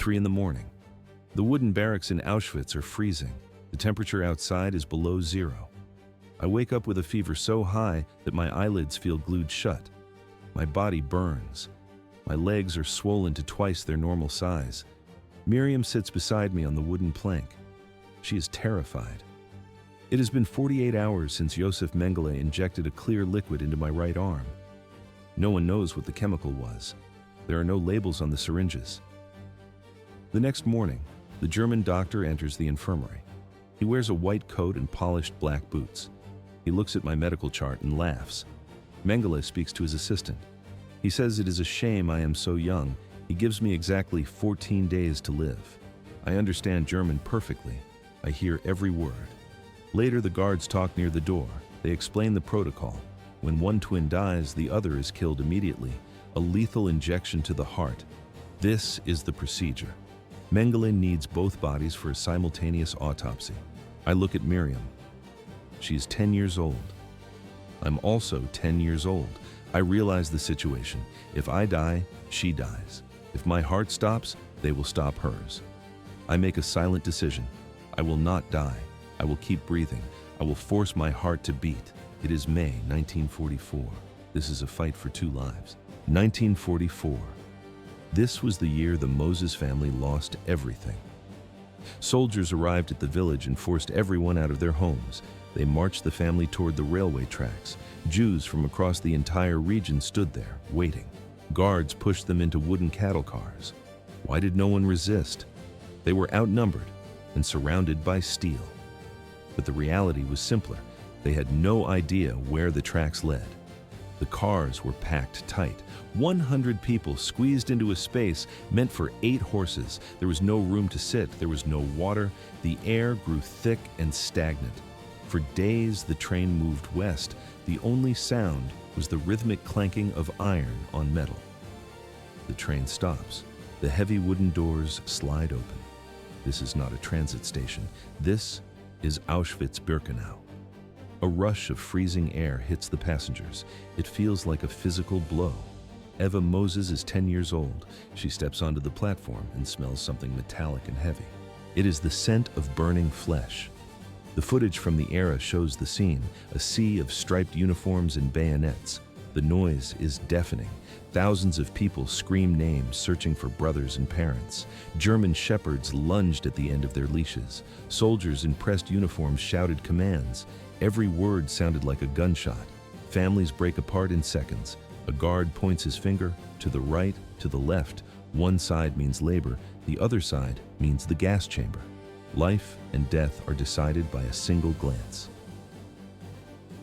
3 in the morning. The wooden barracks in Auschwitz are freezing. The temperature outside is below zero. I wake up with a fever so high that my eyelids feel glued shut. My body burns. My legs are swollen to twice their normal size. Miriam sits beside me on the wooden plank. She is terrified. It has been 48 hours since Josef Mengele injected a clear liquid into my right arm. No one knows what the chemical was. There are no labels on the syringes. The next morning, the German doctor enters the infirmary. He wears a white coat and polished black boots. He looks at my medical chart and laughs. Mengele speaks to his assistant. He says it is a shame I am so young. He gives me exactly 14 days to live. I understand German perfectly. I hear every word. Later, the guards talk near the door. They explain the protocol. When one twin dies, the other is killed immediately. A lethal injection to the heart. This is the procedure. Mengele needs both bodies for a simultaneous autopsy. I look at Miriam. She is 10 years old. I'm also 10 years old. I realize the situation. If I die, she dies. If my heart stops, they will stop hers. I make a silent decision. I will not die. I will keep breathing. I will force my heart to beat. It is May 1944. This is a fight for 2 lives. 1944. This was the year the Mozes family lost everything. Soldiers arrived at the village and forced everyone out of their homes. They marched the family toward the railway tracks. Jews from across the entire region stood there, waiting. Guards pushed them into wooden cattle cars. Why did no one resist? They were outnumbered and surrounded by steel. But the reality was simpler. They had no idea where the tracks led. The cars were packed tight. 100 people squeezed into a space meant for 8 horses. There was no room to sit. There was no water. The air grew thick and stagnant. For days, the train moved west. The only sound was the rhythmic clanking of iron on metal. The train stops. The heavy wooden doors slide open. This is not a transit station. This is Auschwitz-Birkenau. A rush of freezing air hits the passengers. It feels like a physical blow. Eva Mozes is 10 years old. She steps onto the platform and smells something metallic and heavy. It is the scent of burning flesh. The footage from the era shows the scene, a sea of striped uniforms and bayonets. The noise is deafening. Thousands of people scream names, searching for brothers and parents. German shepherds lunged at the end of their leashes. Soldiers in pressed uniforms shouted commands. Every word sounded like a gunshot. Families break apart in seconds. A guard points his finger to the right, to the left. One side means labor, the other side means the gas chamber. Life and death are decided by a single glance.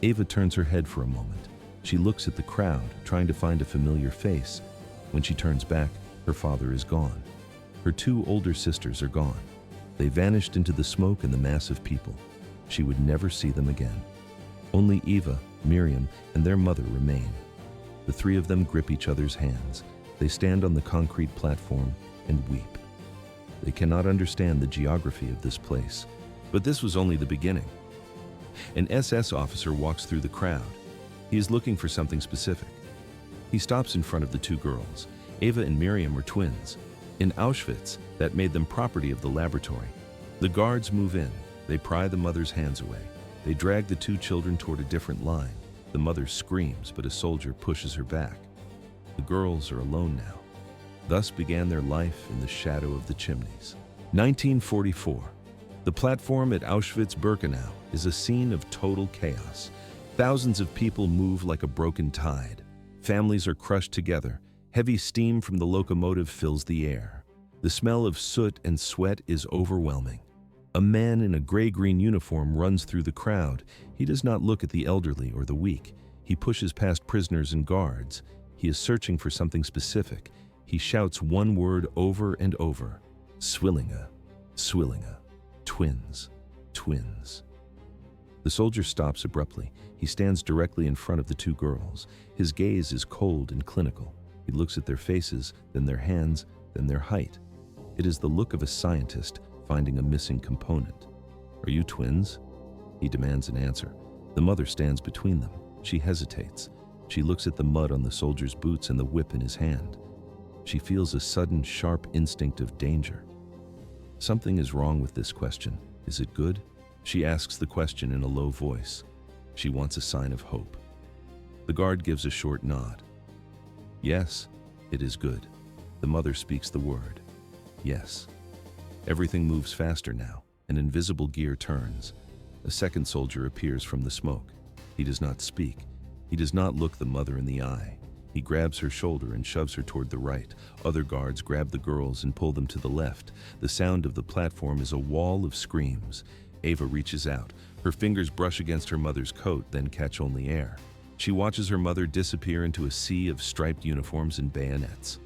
Eva turns her head for a moment. She looks at the crowd, trying to find a familiar face. When she turns back, her father is gone. Her 2 older sisters are gone. They vanished into the smoke and the mass of people. She would never see them again. Only Eva, Miriam, and their mother remain. The 3 of them grip each other's hands. They stand on the concrete platform and weep. They cannot understand the geography of this place, but this was only the beginning. An SS officer walks through the crowd. He is looking for something specific. He stops in front of the 2 girls. Eva and Miriam were twins. In Auschwitz, that made them property of the laboratory. The guards move in. They pry the mother's hands away. They drag the 2 children toward a different line. The mother screams, but a soldier pushes her back. The girls are alone now. Thus began their life in the shadow of the chimneys. 1944. The platform at Auschwitz-Birkenau is a scene of total chaos. Thousands of people move like a broken tide. Families are crushed together. Heavy steam from the locomotive fills the air. The smell of soot and sweat is overwhelming. A man in a gray-green uniform runs through the crowd. He does not look at the elderly or the weak. He pushes past prisoners and guards. He is searching for something specific. He shouts one word over and over. Zwillinge, Zwillinge, twins, twins. The soldier stops abruptly. He stands directly in front of the 2 girls. His gaze is cold and clinical. He looks at their faces, then their hands, then their height. It is the look of a scientist finding a missing component. Are you twins? He demands an answer. The mother stands between them. She hesitates. She looks at the mud on the soldier's boots and the whip in his hand. She feels a sudden, sharp instinct of danger. Something is wrong with this question. Is it good? She asks the question in a low voice. She wants a sign of hope. The guard gives a short nod. Yes, it is good. The mother speaks the word. Yes. Everything moves faster now. An invisible gear turns. A second soldier appears from the smoke. He does not speak. He does not look the mother in the eye. He grabs her shoulder and shoves her toward the right. Other guards grab the girls and pull them to the left. The sound of the platform is a wall of screams. Eva reaches out. Her fingers brush against her mother's coat, then catch only air. She watches her mother disappear into a sea of striped uniforms and bayonets.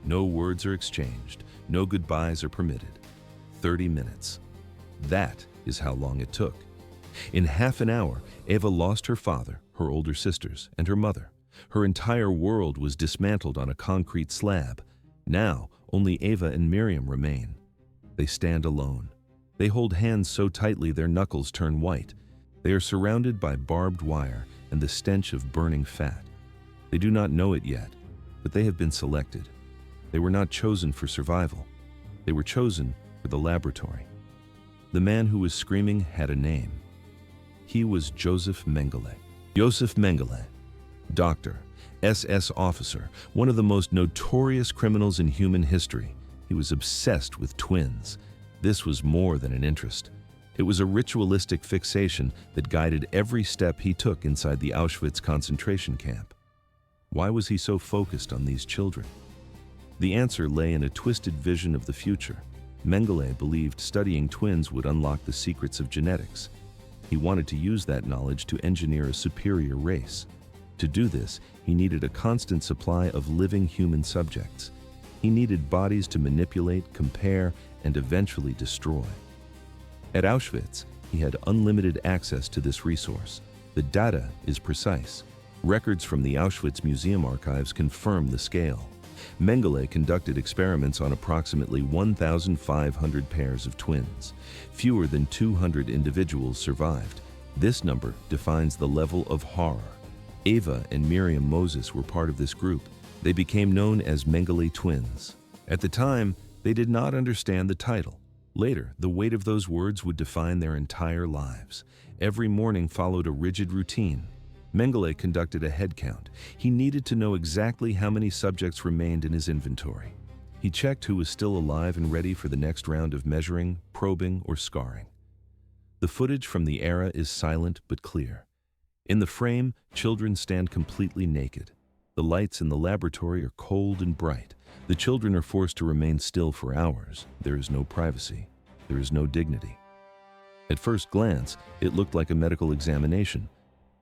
No words are exchanged. No goodbyes are permitted. 30 minutes. That is how long it took. In half an hour, Eva lost her father, her older sisters, and her mother. Her entire world was dismantled on a concrete slab. Now, only Eva and Miriam remain. They stand alone. They hold hands so tightly their knuckles turn white. They are surrounded by barbed wire and the stench of burning fat. They do not know it yet, but they have been selected. They were not chosen for survival. They were chosen for the laboratory. The man who was screaming had a name. He was Josef Mengele. Josef Mengele, doctor, SS officer, one of the most notorious criminals in human history. He was obsessed with twins. This was more than an interest. It was a ritualistic fixation that guided every step he took inside the Auschwitz concentration camp. Why was he so focused on these children? The answer lay in a twisted vision of the future. Mengele believed studying twins would unlock the secrets of genetics. He wanted to use that knowledge to engineer a superior race. To do this, he needed a constant supply of living human subjects. He needed bodies to manipulate, compare, and eventually destroy. At Auschwitz, he had unlimited access to this resource. The data is precise. Records from the Auschwitz Museum archives confirm the scale. Mengele conducted experiments on approximately 1,500 pairs of twins. Fewer than 200 individuals survived. This number defines the level of horror. Eva and Miriam Mozes were part of this group. They became known as Mengele twins. At the time, they did not understand the title. Later, the weight of those words would define their entire lives. Every morning followed a rigid routine. Mengele conducted a head count. He needed to know exactly how many subjects remained in his inventory. He checked who was still alive and ready for the next round of measuring, probing, or scarring. The footage from the era is silent but clear. In the frame, children stand completely naked. The lights in the laboratory are cold and bright. The children are forced to remain still for hours. There is no privacy. There is no dignity. At first glance, it looked like a medical examination,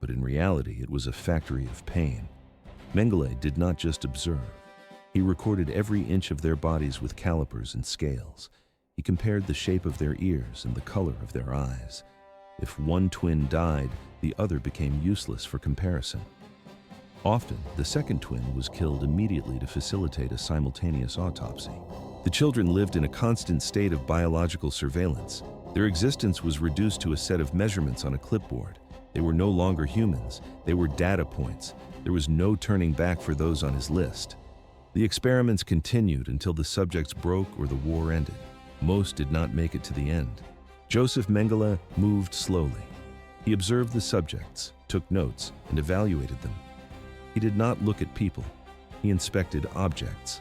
but in reality, it was a factory of pain. Mengele did not just observe. He recorded every inch of their bodies with calipers and scales. He compared the shape of their ears and the color of their eyes. If one twin died, the other became useless for comparison. Often, the second twin was killed immediately to facilitate a simultaneous autopsy. The children lived in a constant state of biological surveillance. Their existence was reduced to a set of measurements on a clipboard. They were no longer humans. They were data points. There was no turning back for those on his list. The experiments continued until the subjects broke or the war ended. Most did not make it to the end. Josef Mengele moved slowly. He observed the subjects, took notes, and evaluated them. He did not look at people. He inspected objects.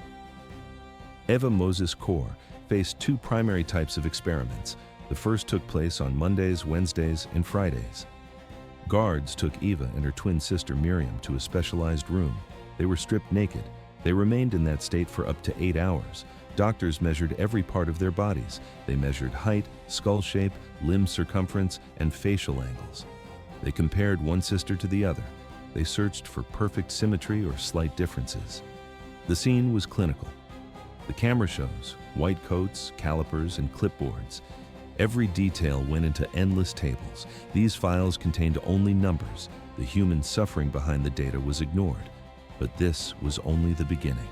Eva Mozes Kor faced two primary types of experiments. The first took place on Mondays, Wednesdays, and Fridays. Guards took Eva and her twin sister Miriam to a specialized room. They were stripped naked. They remained in that state for up to 8 hours. Doctors measured every part of their bodies. They measured height, skull shape, limb circumference, and facial angles. They compared one sister to the other. They searched for perfect symmetry or slight differences. The scene was clinical. The camera shows white coats, calipers, and clipboards. Every detail went into endless tables. These files contained only numbers. The human suffering behind the data was ignored. But this was only the beginning.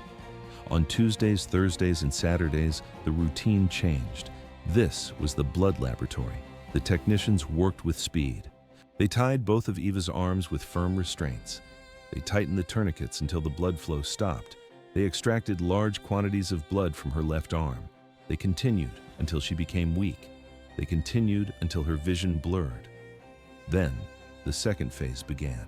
On Tuesdays, Thursdays, and Saturdays, the routine changed. This was the blood laboratory. The technicians worked with speed. They tied both of Eva's arms with firm restraints. They tightened the tourniquets until the blood flow stopped. They extracted large quantities of blood from her left arm. They continued until she became weak. They continued until her vision blurred. Then, the second phase began.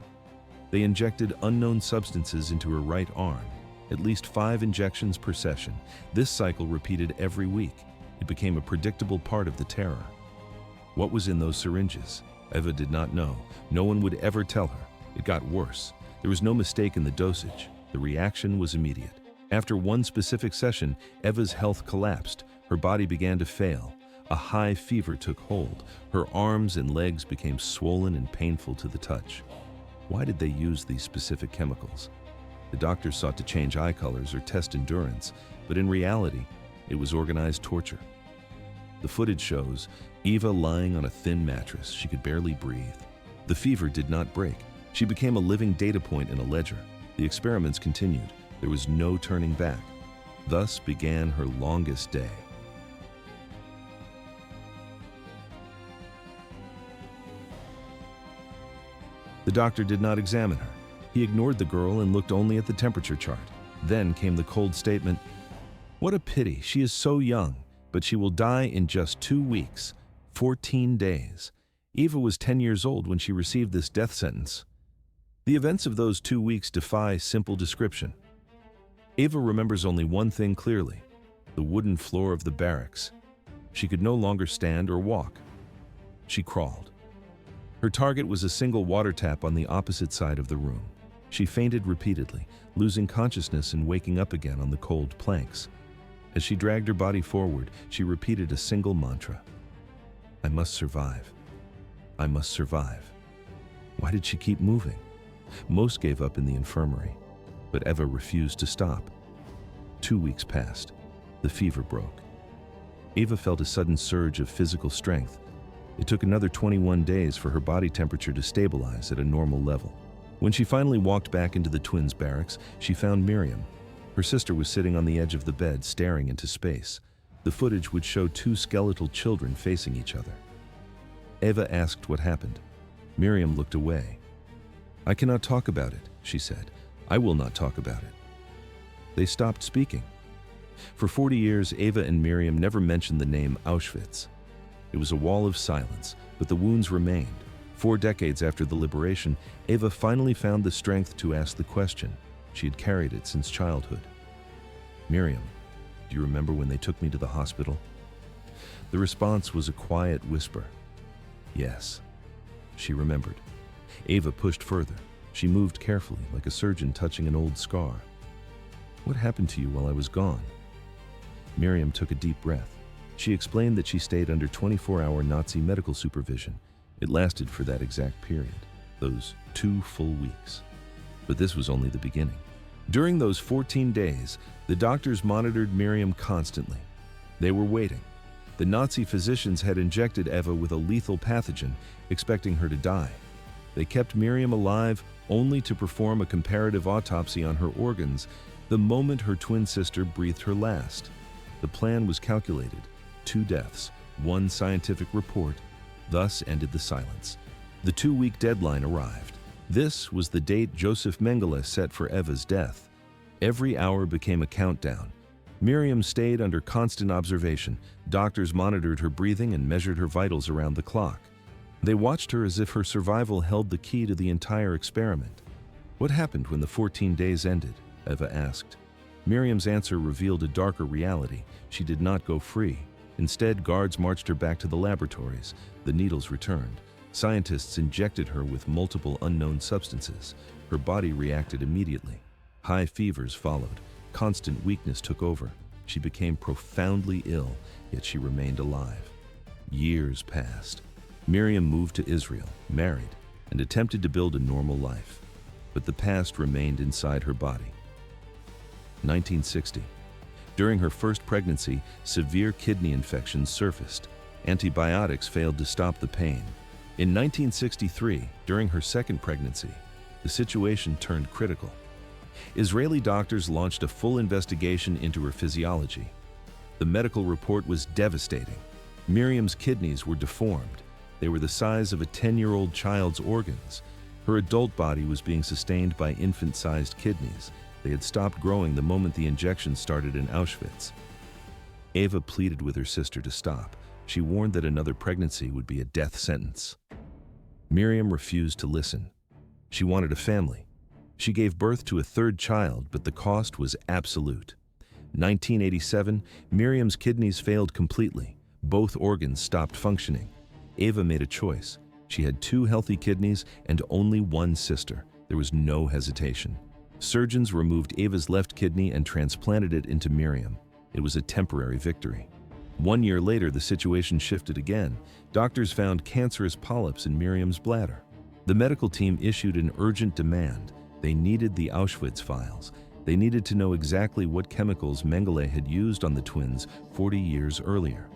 They injected unknown substances into her right arm, at least 5 injections per session. This cycle repeated every week. It became a predictable part of the terror. What was in those syringes? Eva did not know. No one would ever tell her. It got worse. There was no mistake in the dosage. The reaction was immediate. After one specific session, Eva's health collapsed. Her body began to fail. A high fever took hold. Her arms and legs became swollen and painful to the touch. Why did they use these specific chemicals? The doctors sought to change eye colors or test endurance, but in reality, it was organized torture. The footage shows Eva lying on a thin mattress. She could barely breathe. The fever did not break. She became a living data point in a ledger. The experiments continued. There was no turning back. Thus began her longest day. The doctor did not examine her. He ignored the girl and looked only at the temperature chart. Then came the cold statement, "What a pity, she is so young, but she will die in just 2 weeks, 14 days. Eva was 10 years old when she received this death sentence. The events of those 2 weeks defy simple description. Eva remembers only one thing clearly, the wooden floor of the barracks. She could no longer stand or walk. She crawled. Her target was a single water tap on the opposite side of the room. She fainted repeatedly, losing consciousness and waking up again on the cold planks. As she dragged her body forward, she repeated a single mantra. I must survive. I must survive. Why did she keep moving? Most gave up in the infirmary, but Eva refused to stop. 2 weeks passed. The fever broke. Eva felt a sudden surge of physical strength. It took another 21 days for her body temperature to stabilize at a normal level. When she finally walked back into the twins' barracks, she found Miriam. Her sister was sitting on the edge of the bed, staring into space. The footage would show 2 skeletal children facing each other. Eva asked what happened. Miriam looked away. I cannot talk about it, she said. I will not talk about it. They stopped speaking. For 40 years, Eva and Miriam never mentioned the name Auschwitz. It was a wall of silence, but the wounds remained. 4 decades after the liberation, Eva finally found the strength to ask the question. She had carried it since childhood. Miriam, do you remember when they took me to the hospital? The response was a quiet whisper. Yes, she remembered. Eva pushed further. She moved carefully, like a surgeon touching an old scar. What happened to you while I was gone? Miriam took a deep breath. She explained that she stayed under 24-hour Nazi medical supervision. It lasted for that exact period, those 2 full weeks. But this was only the beginning. During those 14 days, the doctors monitored Miriam constantly. They were waiting. The Nazi physicians had injected Eva with a lethal pathogen, expecting her to die. They kept Miriam alive only to perform a comparative autopsy on her organs the moment her twin sister breathed her last. The plan was calculated. 2 deaths, 1 scientific report. Thus ended the silence. The 2-week deadline arrived. This was the date Josef Mengele set for Eva's death. Every hour became a countdown. Miriam stayed under constant observation. Doctors monitored her breathing and measured her vitals around the clock. They watched her as if her survival held the key to the entire experiment. What happened when the 14 days ended? Eva asked. Miriam's answer revealed a darker reality. She did not go free. Instead, guards marched her back to the laboratories. The needles returned. Scientists injected her with multiple unknown substances. Her body reacted immediately. High fevers followed. Constant weakness took over. She became profoundly ill, yet she remained alive. Years passed. Miriam moved to Israel, married, and attempted to build a normal life. But the past remained inside her body. 1960. During her first pregnancy, severe kidney infections surfaced. Antibiotics failed to stop the pain. In 1963, during her second pregnancy, the situation turned critical. Israeli doctors launched a full investigation into her physiology. The medical report was devastating. Miriam's kidneys were deformed. They were the size of a 10-year-old child's organs. Her adult body was being sustained by infant-sized kidneys. They had stopped growing the moment the injection started in Auschwitz. Eva pleaded with her sister to stop. She warned that another pregnancy would be a death sentence. Miriam refused to listen. She wanted a family. She gave birth to a third child, but the cost was absolute. 1987, Miriam's kidneys failed completely. Both organs stopped functioning. Eva made a choice. She had 2 healthy kidneys and only 1 sister. There was no hesitation. Surgeons removed Eva's left kidney and transplanted it into Miriam. It was a temporary victory. 1 year later, the situation shifted again. Doctors found cancerous polyps in Miriam's bladder. The medical team issued an urgent demand. They needed the Auschwitz files. They needed to know exactly what chemicals Mengele had used on the twins 40 years earlier.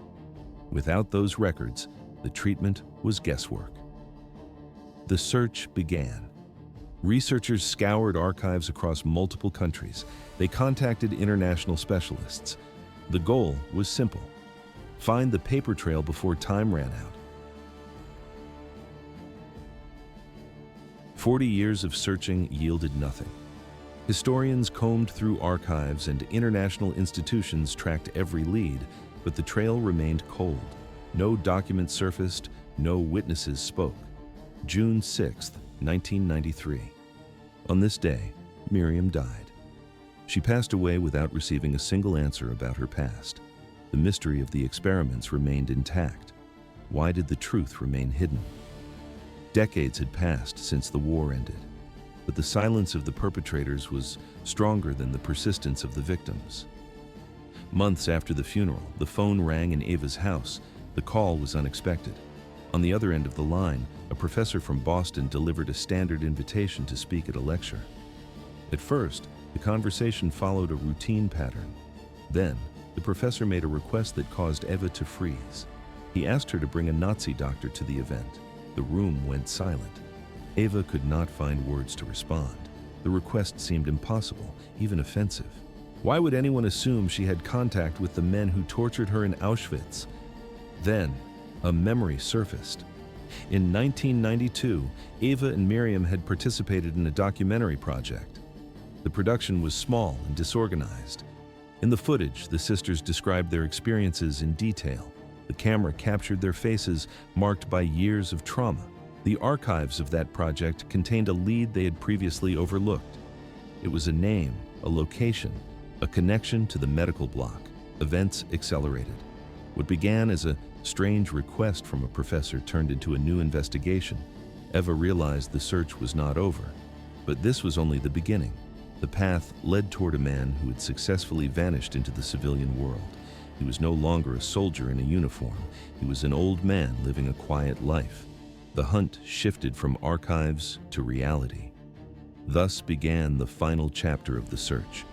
Without those records, the treatment was guesswork. The search began. Researchers scoured archives across multiple countries. They contacted international specialists. The goal was simple: find the paper trail before time ran out. 40 years of searching yielded nothing. Historians combed through archives and international institutions tracked every lead, but the trail remained cold. No documents surfaced, no witnesses spoke. June 6, 1993. On this day, Miriam died. She passed away without receiving a single answer about her past. The mystery of the experiments remained intact. Why did the truth remain hidden? Decades had passed since the war ended, but the silence of the perpetrators was stronger than the persistence of the victims. Months after the funeral, the phone rang in Eva's house. The call was unexpected. On the other end of the line, a professor from Boston delivered a standard invitation to speak at a lecture. At first, the conversation followed a routine pattern. Then, the professor made a request that caused Eva to freeze. He asked her to bring a Nazi doctor to the event. The room went silent. Eva could not find words to respond. The request seemed impossible, even offensive. Why would anyone assume she had contact with the men who tortured her in Auschwitz? Then, a memory surfaced. In 1992, Eva and Miriam had participated in a documentary project. The production was small and disorganized. In the footage, the sisters described their experiences in detail. The camera captured their faces, marked by years of trauma. The archives of that project contained a lead they had previously overlooked. It was a name, a location, a connection to the medical block. Events accelerated. What began as a strange request from a professor turned into a new investigation. Eva realized the search was not over, but this was only the beginning. The path led toward a man who had successfully vanished into the civilian world. He was no longer a soldier in a uniform. He was an old man living a quiet life. The hunt shifted from archives to reality. Thus began the final chapter of the search.